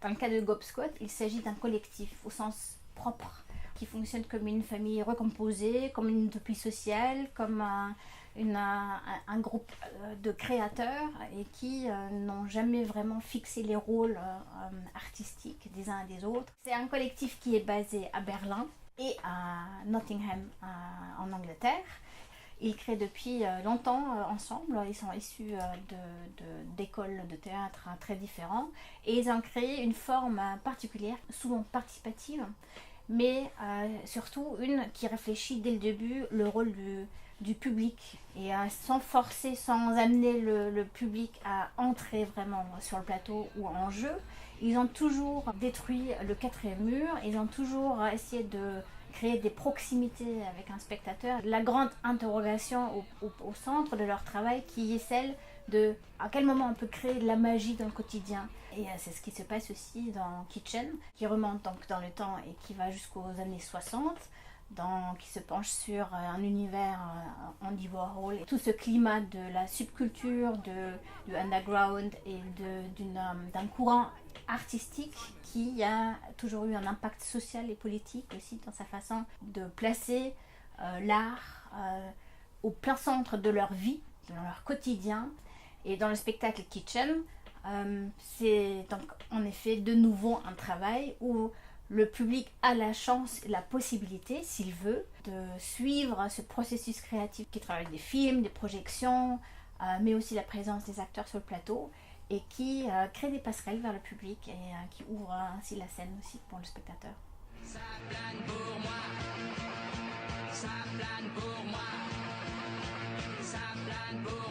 Dans le cas de Gob Squad, il s'agit d'un collectif au sens propre, qui fonctionne comme une famille recomposée, comme une utopie sociale, comme un groupe de créateurs et qui n'ont jamais vraiment fixé les rôles artistiques des uns et des autres. C'est un collectif qui est basé à Berlin et à Nottingham en Angleterre. Ils créent depuis longtemps ensemble, ils sont issus d'écoles de théâtre très différentes et ils ont créé une forme particulière, souvent participative, mais surtout une qui réfléchit dès le début le rôle du public et sans forcer, sans amener le public à entrer vraiment sur le plateau ou en jeu. Ils ont toujours détruit le quatrième mur, ils ont toujours essayé de créer des proximités avec un spectateur. La grande interrogation au centre de leur travail qui est celle de à quel moment on peut créer de la magie dans le quotidien. Et c'est ce qui se passe aussi dans Kitchen, qui remonte donc dans le temps et qui va jusqu'aux années 60, qui se penche sur un univers Andy Warhol, et tout ce climat de la subculture, du underground et d'un courant artistique qui a toujours eu un impact social et politique aussi dans sa façon de placer l'art au plein centre de leur vie, de leur quotidien. Et dans le spectacle Kitchen, c'est donc en effet de nouveau un travail où le public a la chance et la possibilité, s'il veut, de suivre ce processus créatif qui travaille des films, des projections, mais aussi la présence des acteurs sur le plateau et qui crée des passerelles vers le public et qui ouvre ainsi la scène aussi pour le spectateur. Ça plane pour moi, ça plane pour moi, ça plane pour moi.